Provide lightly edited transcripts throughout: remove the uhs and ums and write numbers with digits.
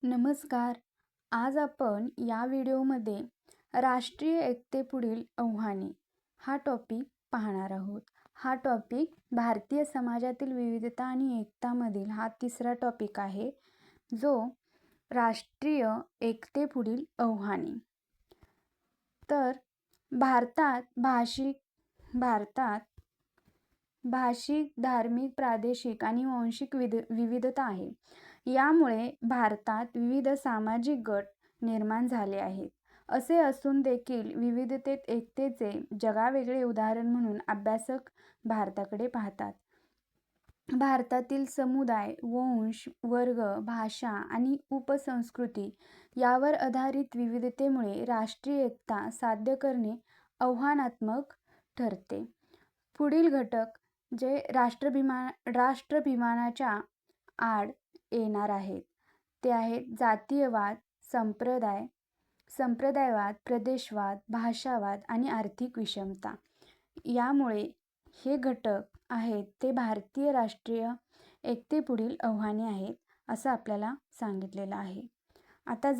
नमस्कार. आज आपण या व्हिडिओमध्ये राष्ट्रीय एकतेपुढील आव्हाने हा टॉपिक पाहणार आहोत. हा टॉपिक भारतीय समाजातील विविधता आणि एकतामधील हा तिसरा टॉपिक आहे, जो राष्ट्रीय एकतेपुढील आव्हाने. तर भारतात भारतात भाषिक, धार्मिक, प्रादेशिक आणि वांशिक विविधता आहे. यामुळे भारतात विविध सामाजिक गट निर्माण झाले आहेत. असे असून देखील विविधतेत एकतेचे जगावेगळे उदाहरण म्हणून अभ्यासक भारताकडे पाहतात. भारतातील समुदाय, वंश, वर्ग, भाषा आणि उपसंस्कृती यावर आधारित विविधतेमुळे राष्ट्रीय एकता साध्य करणे आव्हानात्मक ठरते. पुढील घटक जे राष्ट्राभिमानाच्या आड येणार आहेत ते आहेत जातीयवाद, संप्रदायवाद, प्रदेशवाद, भाषावाद आणि आर्थिक विषमता. यामुळे हे घटक आहेत ते भारतीय राष्ट्रीय एकतेपुढील आव्हाने आहेत असं आपल्याला सांगितलेलं आहे. आता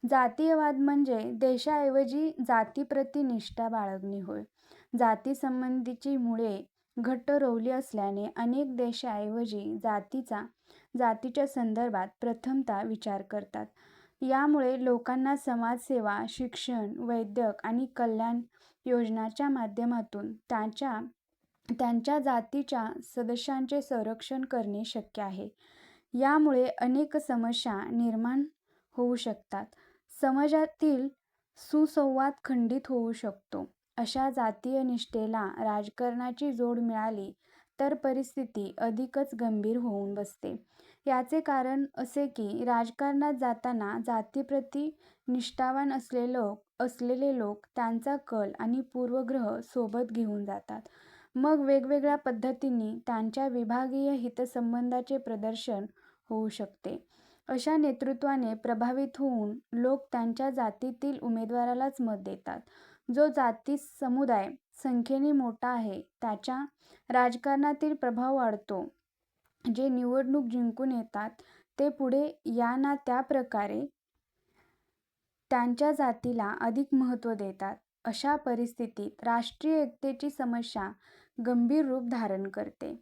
जातीयवाद म्हणजे देशाऐवजी जातीप्रती निष्ठा बाळगणे होय. जातीसंबंधीची मुळे घट्ट रोवली असल्याने अनेक देशाऐवजी जातीच्या संदर्भात प्रथमतः विचार करतात. यामुळे लोकांना समाजसेवा, शिक्षण, वैद्यक आणि कल्याण योजनांच्या माध्यमातून त्यांच्या जातीच्या सदस्यांचे संरक्षण करणे शक्य आहे. यामुळे अनेक समस्या निर्माण होऊ शकतात. समाजातील सुसंवाद खंडित होऊ शकतो. अशा जातीय निष्ठेला राजकारणाची जोड मिळाली तर परिस्थिती अधिकच गंभीर होऊन बसते. याचे कारण असे की राजकारणात जाताना जातीप्रती निष्ठावान असलेले लोक त्यांचा कल आणि पूर्वग्रह सोबत घेऊन जातात. मग वेगवेगळ्या पद्धतींनी त्यांच्या विभागीय हितसंबंधांचे प्रदर्शन होऊ शकते. अशा नेतृत्वाने प्रभावित होऊन लोक त्यांच्या जातीतील उमेदवारालाच मत देतात. जो जाती समुदाय संख्येने मोठा आहे त्याचा राजकारणातील प्रभाव वाढतो. जे निवडणूक जिंकून येतात ते पुढे या ना त्या प्रकारे त्यांच्या जातीला अधिक महत्त्व देतात. अशा परिस्थितीत राष्ट्रीय एकतेची समस्या गंभीर रूप धारण करते.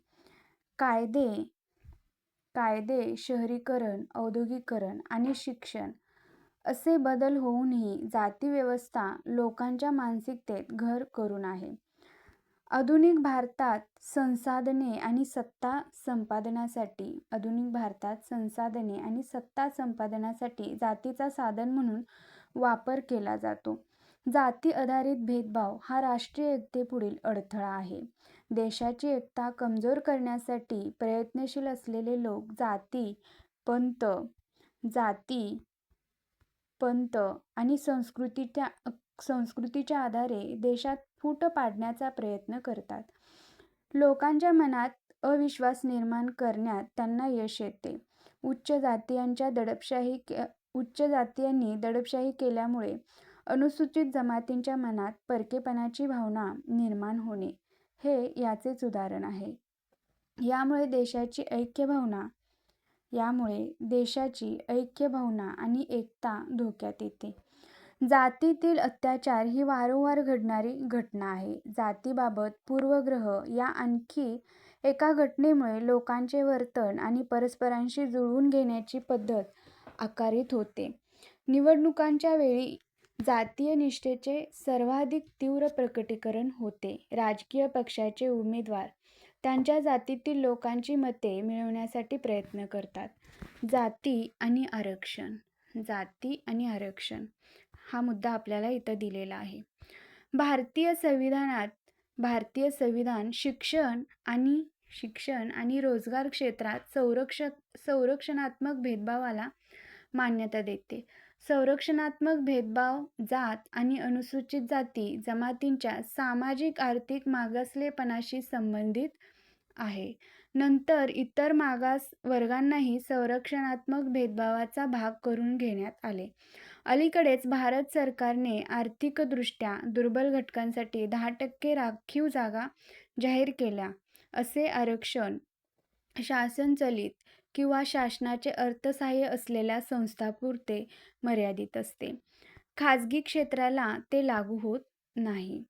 कायदे, शहरीकरण, औद्योगिकरण आणि शिक्षण असे बदल होऊनही जाती व्यवस्था लोकांच्या मानसिकतेत घर करून आहे. आधुनिक भारतात संसाधने आणि सत्ता संपादनासाठी जातीचा साधन म्हणून वापर केला जातो. जाती आधारित भेदभाव हा राष्ट्रीय एकतेपुढील अडथळा आहे. देशाची एकता कमजोर करण्यासाठी प्रयत्नशील असलेले लोक जाती, पंथ आणि संस्कृतीच्या आधारे देशात फूट पाडण्याचा प्रयत्न करतात. लोकांच्या मनात अविश्वास निर्माण करण्यात त्यांना यश येते. उच्च जातीयांनी दडपशाही केल्यामुळे अनुसूचित जमातींच्या मनात परकेपणाची भावना निर्माण होणे हे याचेच उदाहरण आहे. यामुळे देशाची ऐक्यभावना आणि एकता धोक्यात येते. जातीतील अत्याचार ही वारंवार घडणारी घटना आहे. जातीबाबत पूर्वग्रह या आणखी एका घटनेमुळे लोकांचे वर्तन आणि परस्परांशी जुळवून घेण्याची पद्धत अकार्यित होते. निवडणुकांच्या वेळी जातीय निष्ठेचे सर्वाधिक तीव्र प्रकटीकरण होते. राजकीय पक्षाचे उमेदवार त्यांच्या जातीतील लोकांची मते मिळवण्यासाठी प्रयत्न करतात. जाती आणि आरक्षण हा मुद्दा आपल्याला इथं दिलेला आहे. भारतीय संविधान शिक्षण आणि रोजगार क्षेत्रात संरक्षणात्मक भेदभावाला मान्यता देते. संरक्षणात्मक भेदभाव जात आणि अनुसूचित जाती जमातींच्या सामाजिक आर्थिक मागासलेपणाशी संबंधित आहे. नंतर इतर मागास वर्गांनाही संरक्षणात्मक भेदभावाचा भाग करून घेण्यात आले. अलीकडेच भारत सरकारने आर्थिकदृष्ट्या दुर्बल घटकांसाठी 10% राखीव जागा जाहीर केल्या. असे आरक्षण शासनचलित किंवा शासनाचे अर्थसहाय्य असलेल्या संस्थांपुरते मर्यादित असते. खाजगी क्षेत्राला ते लागू होत नाही.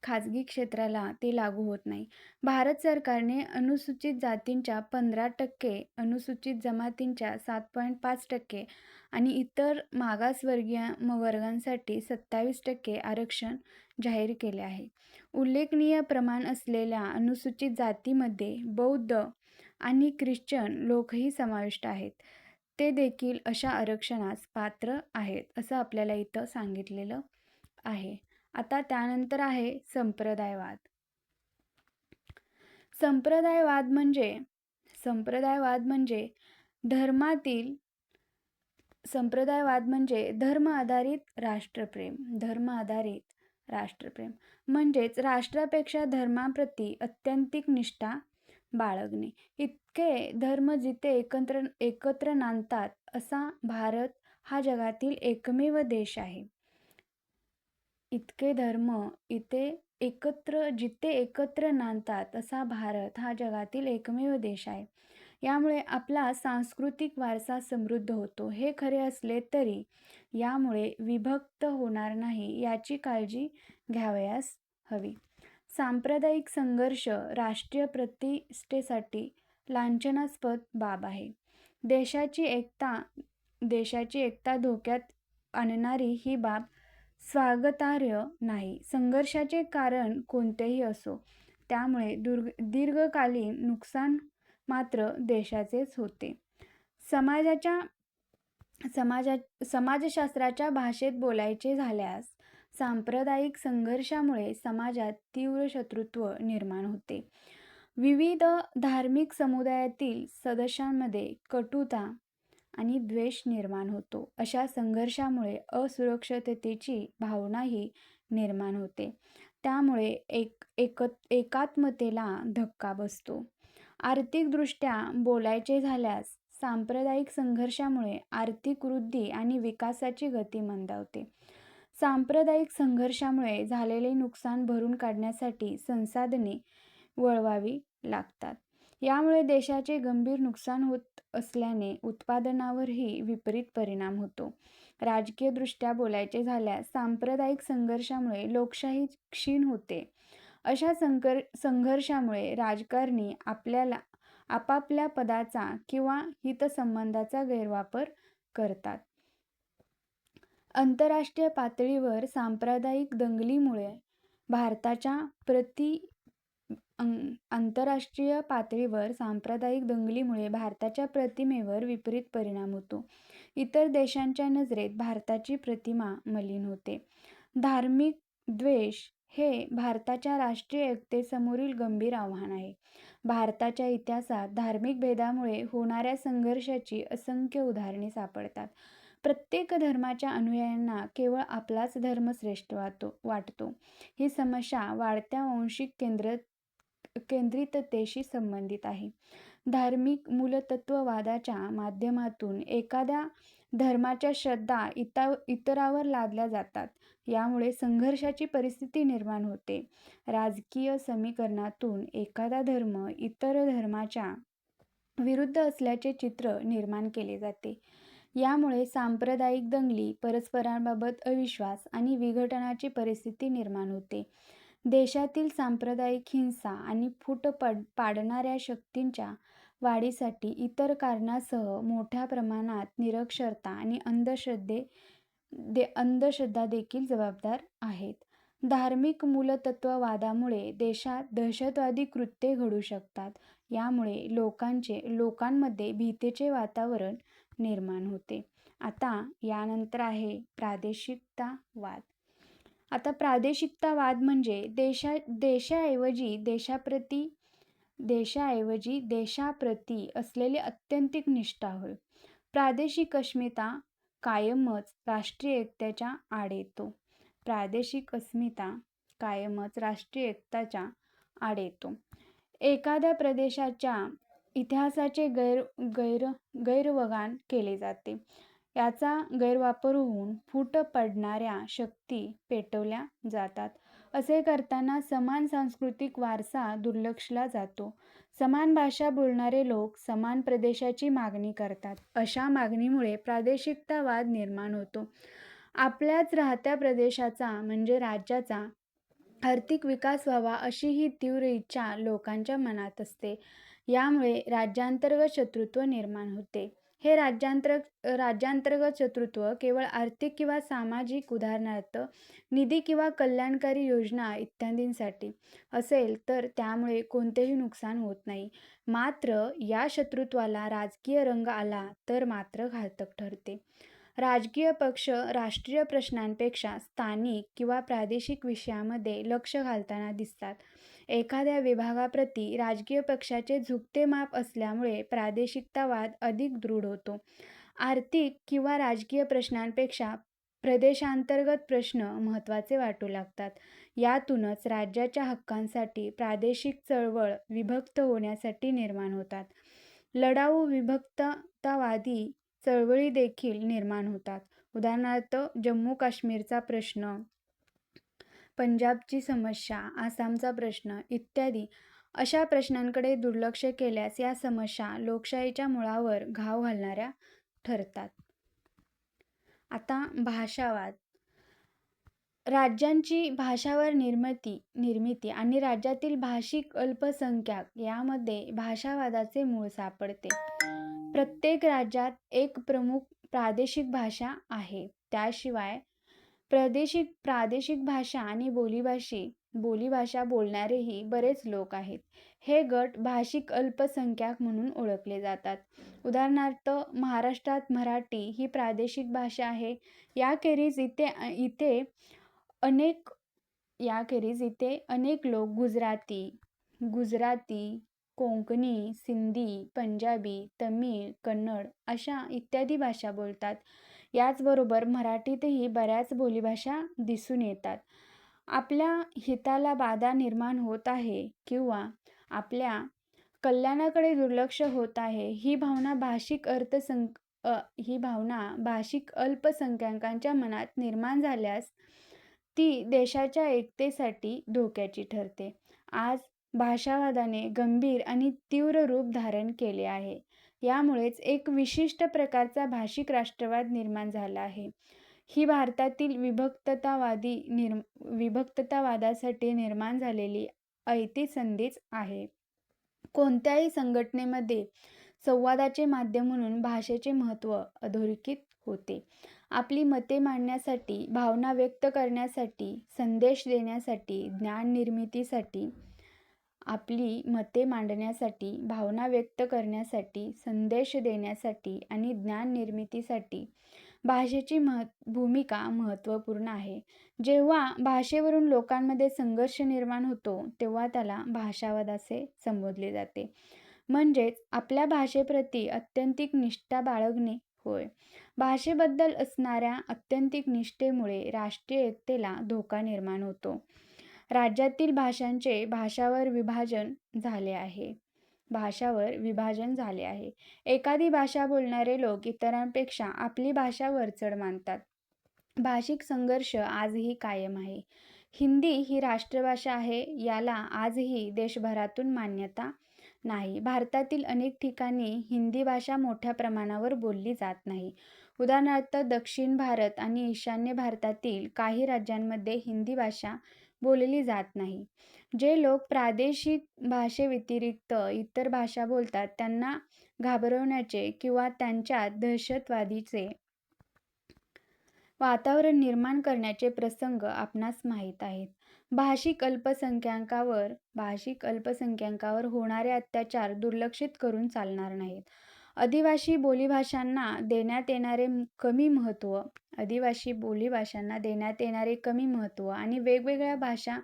खाजगी क्षेत्राला ते लागू होत नाही. भारत सरकारने अनुसूचित जातींच्या 15%, अनुसूचित जमातींच्या 7.5% आणि इतर मागासवर्गीय वर्गांसाठी 27% आरक्षण जाहीर केले आहे. उल्लेखनीय प्रमाण असलेल्या अनुसूचित जातींमध्ये बौद्ध आणि ख्रिश्चन लोकही समाविष्ट आहेत. ते देखील अशा आरक्षणास पात्र आहेत, असं आपल्याला इथं सांगितलेलं आहे. आता त्यानंतर आहे संप्रदायवाद. संप्रदायवाद म्हणजे धर्मातील संप्रदायवाद म्हणजे धर्म आधारित राष्ट्रप्रेम म्हणजेच राष्ट्रापेक्षा धर्माप्रती अत्यंतिक निष्ठा बाळगणे. इतके धर्म जिथे एकत्र नांदतात असा भारत हा जगातील एकमेव देश आहे. इतके धर्म जिथे एकत्र नांदतात असा भारत हा जगातील एकमेव देश आहे. यामुळे आपला सांस्कृतिक वारसा समृद्ध होतो. हे खरे असले तरी यामुळे विभक्त होणार नाही याची काळजी घ्यावयास हवी. सांप्रदायिक संघर्ष राष्ट्रीय प्रतिष्ठेसाठी लांछनास्पद बाब आहे. देशाची एकता धोक्यात आणणारी ही बाब स्वागतार्ह नाही. संघर्षाचे कारण कोणतेही असो, त्यामुळे दीर्घकालीन नुकसान मात्र देशाचेच होते. समाजशास्त्राच्या भाषेत बोलायचे झाल्यास सांप्रदायिक संघर्षामुळे समाजात तीव्र शत्रुत्व निर्माण होते. विविध धार्मिक समुदायातील सदस्यांमध्ये कटुता आणि द्वेष निर्माण होतो. अशा संघर्षामुळे असुरक्षिततेची भावनाही निर्माण होते. त्यामुळे एकात्मतेला धक्का बसतो. आर्थिकदृष्ट्या बोलायचे झाल्यास सांप्रदायिक संघर्षामुळे आर्थिक वृद्धी आणि विकासाची गती मंदावते. सांप्रदायिक संघर्षामुळे झालेले नुकसान भरून काढण्यासाठी संसाधने वळवावी लागतात. यामुळे देशाचे गंभीर नुकसान होत असल्याने उत्पादनावरही विपरीत परिणाम होतो. राजकीयदृष्ट्या बोलायचे झाल्यास सांप्रदायिक संघर्षामुळे लोकशाही क्षीण होते. अशा संघर्षामुळे राजकारणी आपापल्या पदाचा किंवा हितसंबंधाचा गैरवापर करतात. आंतरराष्ट्रीय पातळीवर सांप्रदायिक दंगलीमुळे भारताच्या प्रतिमेवर विपरीत परिणाम होतो. इतर देशांच्या नजरेत भारताची प्रतिमा मलिन होते. धार्मिक द्वेष हे भारताच्या राष्ट्रीय एकतेसमोरील गंभीर आव्हान आहे. भारताच्या इतिहासात धार्मिक भेदामुळे होणाऱ्या संघर्षाची असंख्य उदाहरणे सापडतात. प्रत्येक धर्माच्या अनुयायांना केवळ आपलाच धर्म श्रेष्ठ वाटतो. ही समस्या वाढत्या वांशिक केंद्रिततेशी संबंधित आहे. धार्मिक मूलतत्ववादाच्या माध्यमातून एखाद्या धर्माच्या श्रद्धा इतरांवर लादल्या जातात. यामुळे संघर्षाची परिस्थिती निर्माण होते. राजकीय समीकरणातून एखादा धर्म इतर धर्माच्या विरुद्ध असल्याचे चित्र निर्माण केले जाते. यामुळे सांप्रदायिक दंगली, परस्परांबाबत अविश्वास आणि विघटनाची परिस्थिती निर्माण होते. देशातील सांप्रदायिक हिंसा आणि फूट पाडणाऱ्या शक्तींच्या वाढीसाठी इतर कारणांसह मोठ्या प्रमाणात निरक्षरता आणि अंधश्रद्धा देखील जबाबदार आहेत. धार्मिक मूलतत्ववादामुळे देशात दहशतवादी कृत्ये घडू शकतात. यामुळे लोकांमध्ये भीतीचे वातावरण निर्माण होते. आता यानंतर आहे प्रादेशिकतावाद. आता प्रादेशिकतावाद म्हणजे देशाऐवजी देशाप्रती असलेली अत्यंतिक निष्ठा होय. प्रादेशिक अस्मिता कायमच राष्ट्रीय एकतेच्या आड येतो. एखाद्या प्रदेशाच्या इतिहासाचे गैरवगान केले जाते. याचा गैरवापर होऊन फूट पाडणाऱ्या शक्ती पेटवल्या जातात. असे करताना समान सांस्कृतिक वारसा दुर्लक्षला जातो. समान भाषा बोलणारे लोक समान प्रदेशाची मागणी करतात. अशा मागणीमुळे प्रादेशिकतावाद निर्माण होतो. आपल्याच राहत्या प्रदेशाचा म्हणजे राज्याचा आर्थिक विकास व्हावा अशी ही तीव्र इच्छा लोकांच्या मनात असते. यामुळे राज्यांतर्गत शत्रुत्व निर्माण होते. हे राज्यांतर्गत शत्रुत्व केवळ आर्थिक किंवा सामाजिक, उदाहरणार्थ निधी किंवा कल्याणकारी योजना इत्यादींसाठी असेल तर त्यामुळे कोणतेही नुकसान होत नाही. मात्र या शत्रुत्वाला राजकीय रंग आला तर मात्र घातक ठरते. राजकीय पक्ष राष्ट्रीय प्रश्नांपेक्षा स्थानिक किंवा प्रादेशिक विषयामध्ये लक्ष घालताना दिसतात. एखाद्या विभागाप्रती राजकीय पक्षाचे झुकते माप असल्यामुळे प्रादेशिकतावाद अधिक दृढ होतो. आर्थिक किंवा राजकीय प्रश्नांपेक्षा प्रदेशांतर्गत प्रश्न महत्त्वाचे वाटू लागतात. यातूनच राज्याच्या हक्कांसाठी प्रादेशिक चळवळ विभक्त होण्यासाठी निर्माण होतात. लढाऊ विभक्ततावादी चळवळी देखील निर्माण होतात. उदाहरणार्थ जम्मू काश्मीरचा प्रश्न, पंजाबची समस्या, आसामचा प्रश्न इत्यादी. अशा प्रश्नांकडे दुर्लक्ष केल्यास या समस्या लोकशाहीच्या मुळावर घाव घालणाऱ्या ठरतात. आता भाषावाद. राज्यांची भाषावर निर्मिती आणि राज्यातील भाषिक अल्पसंख्याक यामध्ये भाषावादाचे मूळ सापडते. प्रत्येक राज्यात एक प्रमुख प्रादेशिक भाषा आहे. त्याशिवाय प्रादेशिक भाषा आणि बोलीभाषा बोलणारेही बरेच लोक आहेत. हे गट भाषिक अल्पसंख्याक म्हणून ओळखले जातात. उदाहरणार्थ महाराष्ट्रात मराठी ही प्रादेशिक भाषा आहे. याखेरीज इथे अनेक लोक गुजराती, कोकणी, सिंधी, पंजाबी, तमिळ, कन्नड अशा इत्यादी भाषा बोलतात. याचबरोबर मराठीतही बऱ्याच बोलीभाषा दिसून येतात. आपल्या हिताला बाधा निर्माण होत आहे किंवा आपल्या कल्याणाकडे दुर्लक्ष होत आहे ही भावना भाषिक अल्पसंख्याकांच्या मनात निर्माण झाल्यास ती देशाच्या एकतेसाठी धोक्याची ठरते. आज भाषावादाने गंभीर आणि तीव्र रूप धारण केले आहे. यामुळेच एक विशिष्ट प्रकारचा भाषिक राष्ट्रवाद निर्माण झाला आहे. ही भारतातील विभक्ततावादासाठी निर्माण झालेली ऐतिसंधीच आहे. कोणत्याही संघटनेमध्ये संवादाचे माध्यम म्हणून भाषेचे महत्त्व अधोरेखित होते. आपली मते मांडण्यासाठी, भावना व्यक्त करण्यासाठी, संदेश देण्यासाठी, ज्ञान निर्मितीसाठी आपली मते मांडण्यासाठी, भावना व्यक्त करण्यासाठी, संदेश देण्यासाठी आणि ज्ञान निर्मितीसाठी भाषेची भूमिका महत्त्वपूर्ण आहे. जेव्हा भाषेवरून लोकांमध्ये संघर्ष निर्माण होतो तेव्हा त्याला भाषावाद असे संबोधले जाते. म्हणजेच आपल्या भाषेप्रती अत्यंतिक निष्ठा बाळगणे होय. भाषेबद्दल असणाऱ्या अत्यंतिक निष्ठेमुळे राष्ट्रीय एकतेला धोका निर्माण होतो. राज्यातील भाषांचे भाषावर विभाजन झाले आहे. एखादी भाषा बोलणारे लोक इतरांपेक्षा आपली भाषा वरचढ मानतात. भाषिक संघर्ष आजही कायम आहे. हिंदी ही राष्ट्रभाषा आहे. याला आजही देशभरातून मान्यता नाही. भारतातील अनेक ठिकाणी हिंदी भाषा मोठ्या प्रमाणावर बोलली जात नाही. उदाहरणार्थ दक्षिण भारत आणि ईशान्य भारतातील काही राज्यांमध्ये हिंदी भाषा बोलली जात नाही. जे लोक प्रादेशिक भाषेव्यतिरिक्त इतर भाषा बोलतात त्यांना घाबरवण्याचे किंवा त्यांच्यात दहशतवादीचे वातावरण निर्माण करण्याचे प्रसंग आपणास माहीत आहेत. भाषिक अल्पसंख्याकांवर होणारे अत्याचार दुर्लक्षित करून चालणार नाहीत. आदिवासी बोलीभाषांना देण्यात येणारे कमी महत्त्व आणि वेगवेगळ्या भाषा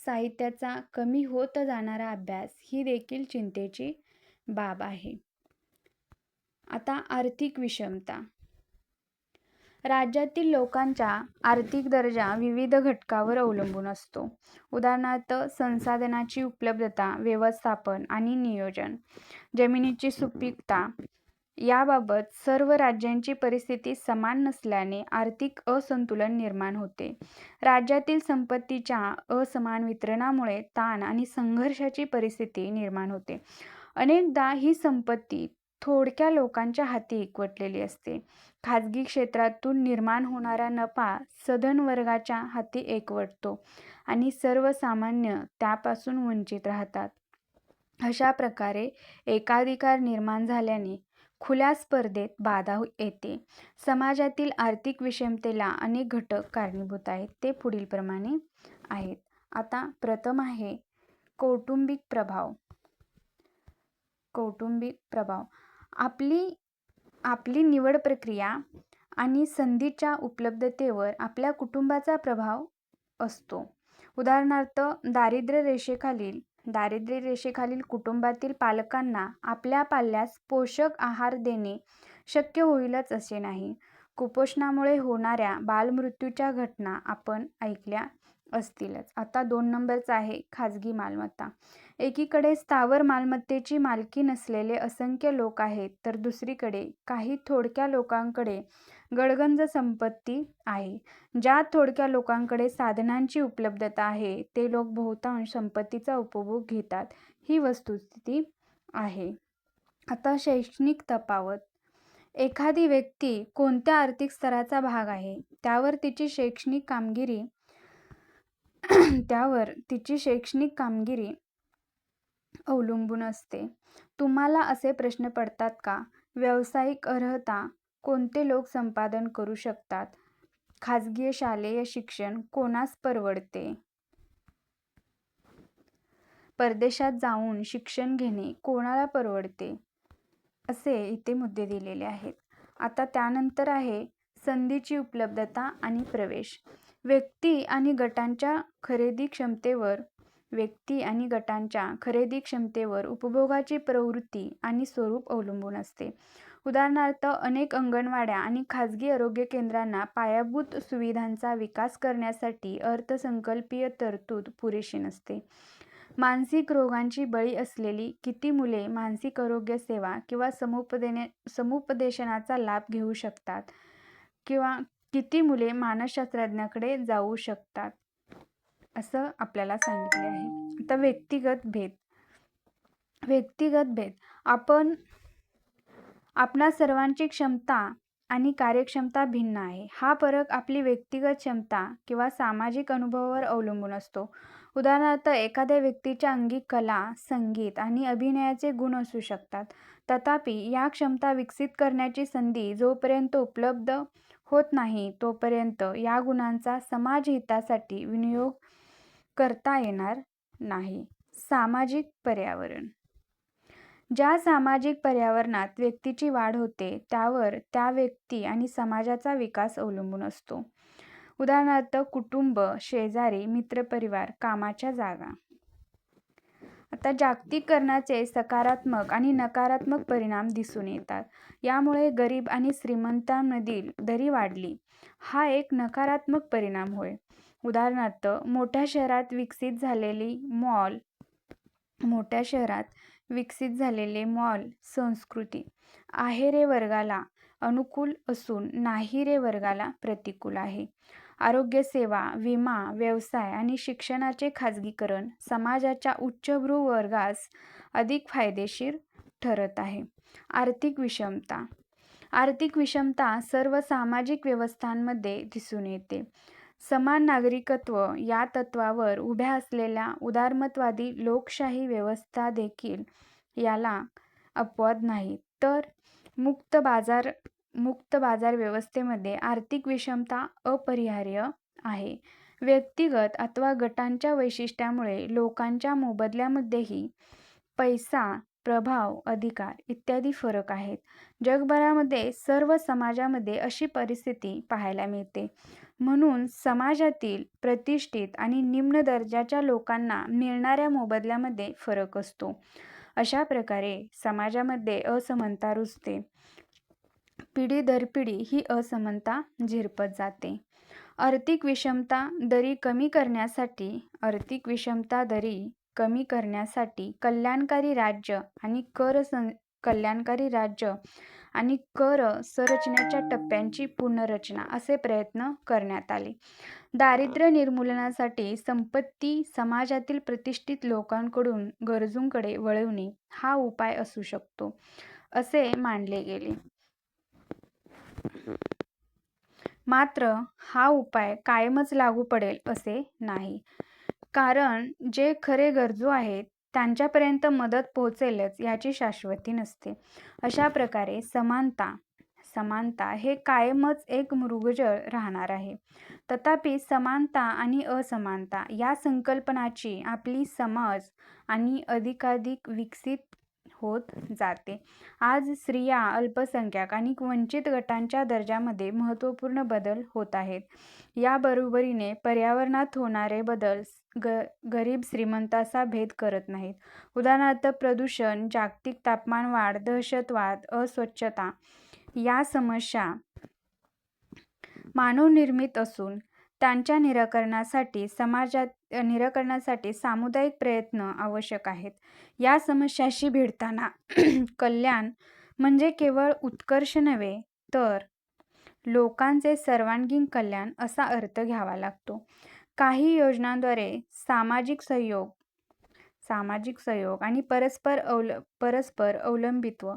साहित्याचा कमी होत जाणारा अभ्यास ही देखील चिंतेची बाब आहे. आता आर्थिक विषमता. राज्यातील लोकांचा आर्थिक दर्जा विविध घटकांवर अवलंबून असतो. उदाहरणार्थ संसाधनांची उपलब्धता, व्यवस्थापन आणि नियोजन, जमिनीची सुपीकता. याबाबत सर्व राज्यांची परिस्थिती समान नसल्याने आर्थिक असंतुलन निर्माण होते. राज्यातील संपत्तीच्या असमान वितरणामुळे ताण आणि संघर्षाची परिस्थिती निर्माण होते. अनेकदा ही संपत्ती थोडक्या लोकांच्या हाती एकवटलेली असते. खाजगी क्षेत्रातून निर्माण होणारा नफा सधन वर्गाच्या हाती एकवटतो आणि सर्वसामान्य त्यापासून वंचित राहतात. अशा प्रकारे एकाधिकार निर्माण झाल्याने खुल्या स्पर्धेत बाधा येते. समाजातील आर्थिक विषमतेला अनेक घटक कारणीभूत आहेत. ते पुढीलप्रमाणे आहेत. आता प्रथम आहे कौटुंबिक प्रभाव. कौटुंबिक प्रभाव आपली निवड प्रक्रिया आणि संधीच्या उपलब्धतेवर आपल्या कुटुंबाचा प्रभाव असतो. उदाहरणार्थ, दारिद्र्य रेषेखालील कुटुंबातील पालकांना आपल्या पाल्यास पोषक आहार देणे शक्य होईलच असे नाही. कुपोषणामुळे होणाऱ्या बालमृत्यूच्या घटना आपण ऐकल्या असतीलच. आता 2 नंबरचा आहे खाजगी मालमत्ता. एकीकडे स्थावर मालमत्तेची मालकी नसलेले असंख्य लोक आहेत, तर दुसरीकडे काही थोडक्या लोकांकडे गडगंज संपत्ती आहे. ज्या थोडक्या लोकांकडे साधनांची उपलब्धता आहे, ते लोक बहुतांश संपत्तीचा उपभोग घेतात. ही वस्तुस्थिती आहे. आता शैक्षणिक तफावत. एखादी व्यक्ती कोणत्या आर्थिक स्तराचा भाग आहे, त्यावर तिची शैक्षणिक कामगिरी अवलंबून असते. तुम्हाला असे प्रश्न पडतात का? व्यावसायिक अर्हता कोणते लोक संपादन करू शकतात? खाजगी शालेय शिक्षण कोणास परवडते? परदेशात जाऊन शिक्षण घेणे कोणाला परवडते? असे इथे मुद्दे दिलेले आहेत. आता त्यानंतर आहे संधीची उपलब्धता आणि प्रवेश. व्यक्ती आणि गटांच्या खरेदी क्षमतेवर उपभोगाची प्रवृत्ती आणि स्वरूप अवलंबून असते. उदाहरणार्थ, अनेक अंगणवाड्या आणि खाजगी आरोग्य केंद्रांना पायाभूत सुविधांचा विकास करण्यासाठी अर्थसंकल्पीय तरतूद पुरेशी नसते. मानसिक रोगांची बळी असलेली किती मुले मानसिक आरोग्य सेवा किंवा समुपदेशनाचा लाभ घेऊ शकतात, किंवा किती मुले मानसशास्त्रज्ञाकडे जाऊ शकतात, असं आपल्याला सांगितले आहे. आता व्यक्तिगत भेद. आपणा सर्वांची क्षमता आणि कार्यक्षमता भिन्न आहे. हा फरक आपली व्यक्तिगत क्षमता किंवा सामाजिक अनुभवावर अवलंबून असतो. उदाहरणार्थ, एखाद्या व्यक्तीच्या अंगी कला, संगीत आणि अभिनयाचे गुण असू शकतात. तथापि, या क्षमता विकसित करण्याची संधी जोपर्यंत उपलब्ध होत नाही, तोपर्यंत या गुणांचा समाजहितासाठी विनियोग करता येणार नाही. सामाजिक पर्यावरण. ज्या सामाजिक पर्यावरणात व्यक्तीची वाढ होते, त्यावर त्या व्यक्ती आणि समाजाचा विकास अवलंबून असतो. उदाहरणार्थ, कुटुंब, शेजारी, मित्रपरिवार, कामाच्या जागा. आता जागतिकीकरणाचे सकारात्मक आणि नकारात्मक परिणाम दिसून येतात. यामुळे गरीब आणि श्रीमंतांमधील दरी वाढली. हा एक नकारात्मक परिणाम होय. उदाहरणार्थ, मोठ्या शहरात विकसित झालेले मॉल संस्कृती आहेरे वर्गाला अनुकूल असून नाहीरे वर्गाला प्रतिकूल आहे. आरोग्यसेवा, विमा, व्यवसाय आणि शिक्षणाचे खाजगीकरण समाजाच्या उच्चभ्रू वर्गास अधिक फायदेशीर ठरत आहे. आर्थिक विषमता सर्व सामाजिक व्यवस्थांमध्ये दिसून येते. समान नागरिकत्व या तत्वावर उभ्या असलेल्या उदारमतवादी लोकशाही व्यवस्था देखील याला अपवाद नाहीत. तर मुक्त बाजार व्यवस्थेमध्ये आर्थिक विषमता अपरिहार्य आहे. व्यक्तिगत अथवा गटांच्या वैशिष्ट्यामुळे लोकांच्या मोबदल्यामध्येही पैसा, प्रभाव, अधिकार इत्यादी फरक आहेत. जगभरामध्ये सर्व समाजामध्ये अशी परिस्थिती पाहायला मिळते. म्हणून समाजातील प्रतिष्ठित आणि निम्न दर्जाच्या लोकांना मिळणाऱ्या मोबदल्यामध्ये फरक असतो. अशा प्रकारे समाजामध्ये असमानता रुजते. पिढी दर पिढी ही असमानता झिरपत जाते. आर्थिक विषमता दरी कमी करण्यासाठी कल्याणकारी राज्य आणि कर संरचनेच्या टप्प्यांची पुनर्रचना असे प्रयत्न करण्यात आले. दारिद्र्य निर्मूलनासाठी संपत्ती समाजातील प्रतिष्ठित लोकांकडून गरजूंकडे वळवणे हा उपाय असू शकतो, असे मानले गेले. मात्र हा उपाय कायमच लागू पडेल असे नाही, कारण जे खरे गरजू आहेत त्यांच्यापर्यंत मदत पोहोचेलच याची शाश्वती नसते. अशा प्रकारे समानता हे कायमच एक मृगजळ राहणार आहे. तथापि समानता आणि असमानता या संकल्पनाची आपली समज आणि अधिकाधिक विकसित होत जाते. आज स्त्रिया, अल्पसंख्याक आणि वंचित गटांच्या दर्जामध्ये महत्त्वपूर्ण बदल होत आहेत. या बरोबरीने पर्यावरणात होणारे बदल गरीब श्रीमंत असा भेद करत नाहीत. उदाहरणार्थ प्रदूषण, जागतिक तापमानवाढ, दहशतवाद, अस्वच्छता या समस्या मानवनिर्मित असून त्यांच्या निराकरणासाठी सामुदायिक प्रयत्न आवश्यक आहेत. या समस्याशी भिडताना कल्याण म्हणजे केवळ उत्कर्ष नव्हे, तर लोकांचे सर्वांगीण कल्याण असा अर्थ घ्यावा लागतो. काही योजनांद्वारे सामाजिक सहयोग आणि परस्पर अवलंबित्व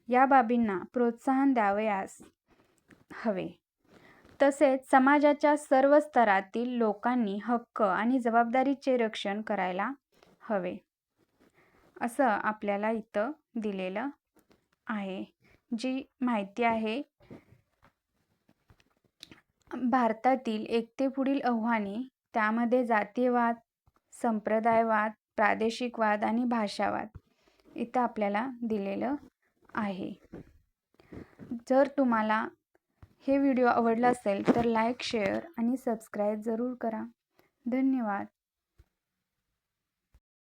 या बाबींना प्रोत्साहन द्यावयास हवे. तसेच समाजाच्या सर्व स्तरातील लोकांनी हक्क आणि जबाबदारीचे रक्षण करायला हवे, असं आपल्याला इथं दिलेलं आहे. जी माहिती आहे भारतातील एकतेपुढील आव्हाने, त्यामध्ये जातीयवाद, संप्रदायवाद, प्रादेशिकवाद आणि भाषावाद इथं आपल्याला दिलेलं आहे. जर तुम्हाला हे व्हिडिओ आवडला असेल तर लाईक, शेअर आणि सबस्क्राईब जरूर करा. धन्यवाद.